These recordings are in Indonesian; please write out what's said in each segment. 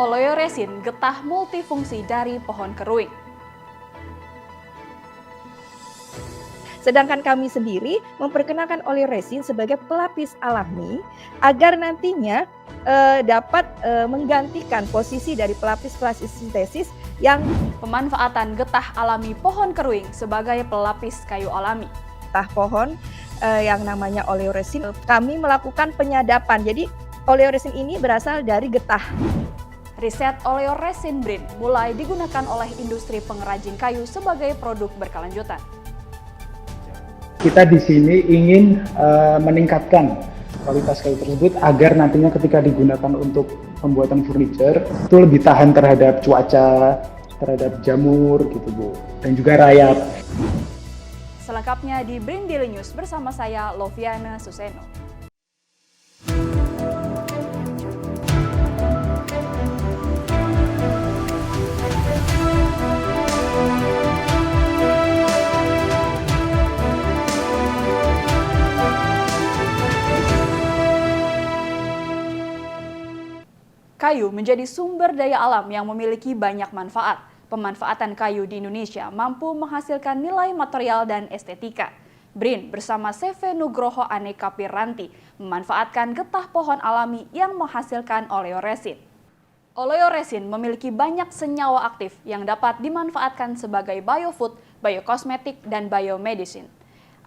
Oleoresin getah multifungsi dari pohon keruing. Sedangkan kami sendiri memperkenalkan oleoresin sebagai pelapis alami agar nantinya dapat menggantikan posisi dari pelapis-pelapis sintesis yang Pemanfaatan getah alami pohon keruing sebagai pelapis kayu alami. getah pohon yang namanya oleoresin. Kami melakukan penyadapan. Jadi oleoresin ini berasal dari getah. Riset oleoresin BRIN mulai digunakan oleh industri pengrajin kayu sebagai produk berkelanjutan. Kita di sini ingin meningkatkan kualitas kayu tersebut agar nantinya ketika digunakan untuk pembuatan furniture itu lebih tahan terhadap cuaca, terhadap jamur gitu Bu, dan juga rayap. Selengkapnya di BRIN Daily News bersama saya Loviana Suseno. Kayu menjadi sumber daya alam yang memiliki banyak manfaat. Pemanfaatan kayu di Indonesia mampu menghasilkan nilai material dan estetika. BRIN bersama CV Nugroho Aneka Piranti memanfaatkan getah pohon alami yang menghasilkan oleoresin. Oleoresin memiliki banyak senyawa aktif yang dapat dimanfaatkan sebagai biofood, biokosmetik, dan biomedicine.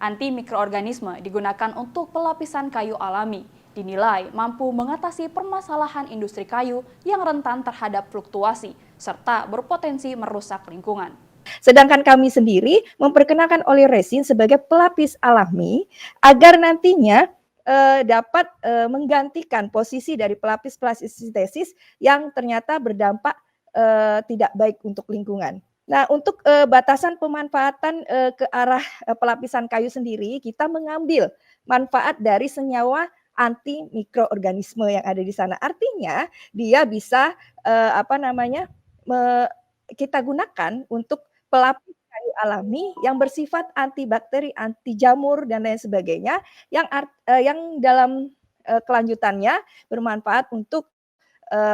Antimikroorganisme digunakan untuk pelapisan kayu alami. Dinilai mampu mengatasi permasalahan industri kayu yang rentan terhadap fluktuasi, serta berpotensi merusak lingkungan. Sedangkan kami sendiri memperkenalkan oleoresin sebagai pelapis alami agar nantinya dapat menggantikan posisi dari pelapis-pelapis sintesis yang ternyata berdampak tidak baik untuk lingkungan. Nah, untuk batasan pemanfaatan ke arah pelapisan kayu sendiri, kita mengambil manfaat dari senyawa anti mikroorganisme yang ada di sana. Artinya dia bisa kita gunakan untuk pelapis kayu alami yang bersifat anti bakteri, anti jamur dan lain sebagainya yang dalam kelanjutannya bermanfaat untuk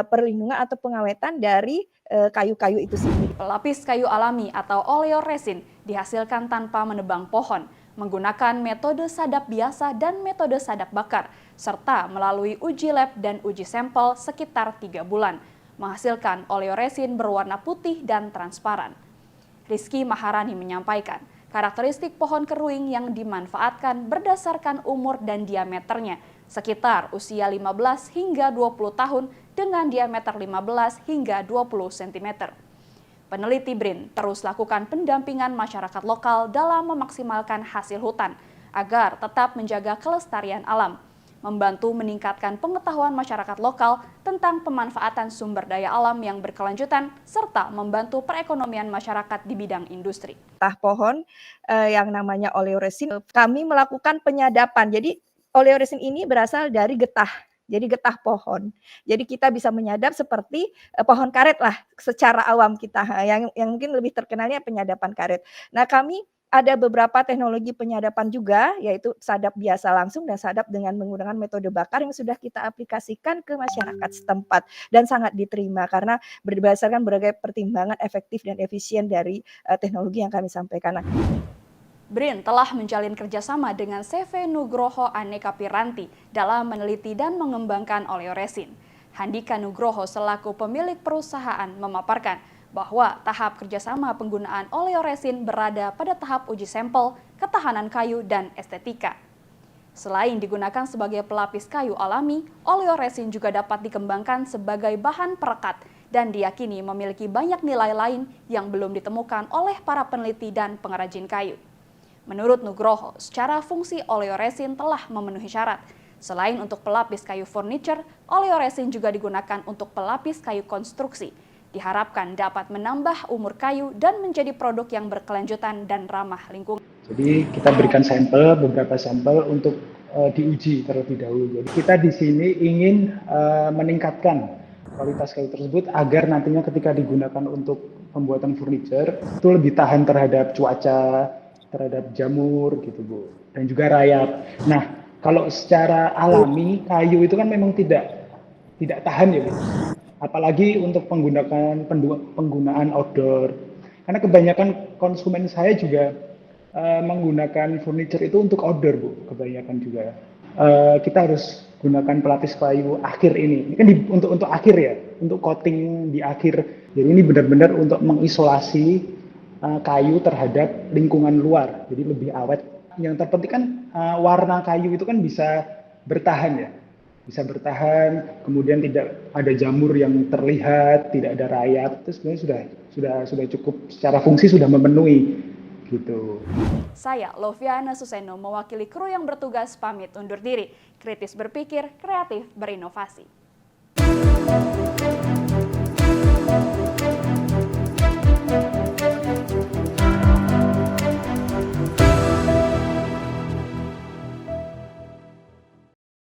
perlindungan atau pengawetan dari kayu-kayu itu sendiri. Pelapis kayu alami atau oleoresin dihasilkan tanpa menebang pohon, menggunakan metode sadap biasa dan metode sadap bakar, serta melalui uji lab dan uji sampel sekitar 3 bulan, menghasilkan oleoresin berwarna putih dan transparan. Rizky Maharani menyampaikan, karakteristik pohon keruing yang dimanfaatkan berdasarkan umur dan diameternya, sekitar usia 15 hingga 20 tahun dengan diameter 15 hingga 20 cm. Peneliti BRIN terus lakukan pendampingan masyarakat lokal dalam memaksimalkan hasil hutan agar tetap menjaga kelestarian alam, membantu meningkatkan pengetahuan masyarakat lokal tentang pemanfaatan sumber daya alam yang berkelanjutan, serta membantu perekonomian masyarakat di bidang industri. Getah pohon yang namanya oleoresin, kami melakukan penyadapan. Jadi oleoresin ini berasal dari getah. Jadi getah pohon. Jadi kita bisa menyadap seperti pohon karet lah secara awam kita. Yang mungkin lebih terkenalnya penyadapan karet. Nah, kami ada beberapa teknologi penyadapan juga, yaitu sadap biasa langsung dan sadap dengan menggunakan metode bakar yang sudah kita aplikasikan ke masyarakat setempat dan sangat diterima karena berdasarkan berbagai pertimbangan efektif dan efisien dari teknologi yang kami sampaikan. BRIN telah menjalin kerjasama dengan CV Nugroho Aneka Piranti dalam meneliti dan mengembangkan oleoresin. Handika Nugroho selaku pemilik perusahaan memaparkan bahwa tahap kerjasama penggunaan oleoresin berada pada tahap uji sampel, ketahanan kayu, dan estetika. Selain digunakan sebagai pelapis kayu alami, oleoresin juga dapat dikembangkan sebagai bahan perekat dan diyakini memiliki banyak nilai lain yang belum ditemukan oleh para peneliti dan pengrajin kayu. Menurut Nugroho, secara fungsi oleoresin telah memenuhi syarat. Selain untuk pelapis kayu furniture, oleoresin juga digunakan untuk pelapis kayu konstruksi. Diharapkan dapat menambah umur kayu dan menjadi produk yang berkelanjutan dan ramah lingkungan. Jadi kita berikan beberapa sampel untuk diuji terlebih dahulu. Jadi kita di sini ingin meningkatkan kualitas kayu tersebut agar nantinya ketika digunakan untuk pembuatan furniture itu lebih tahan terhadap cuaca, terhadap jamur gitu Bu, dan juga rayap. Nah, kalau secara alami kayu itu kan memang tidak tahan ya Bu. Apalagi untuk penggunaan outdoor. Karena kebanyakan konsumen saya juga menggunakan furniture itu untuk outdoor, Bu, kebanyakan juga. Kita harus gunakan pelapis kayu akhir ini. Ini kan untuk akhir ya, untuk coating di akhir. Jadi ini benar-benar untuk mengisolasi kayu terhadap lingkungan luar, jadi lebih awet. Yang terpenting kan warna kayu itu kan bisa bertahan ya, bisa bertahan, kemudian tidak ada jamur yang terlihat, tidak ada rayap, itu sebenarnya sudah cukup, secara fungsi sudah memenuhi gitu. Saya, Loviana Suseno, mewakili kru yang bertugas pamit undur diri. Kritis berpikir, kreatif berinovasi.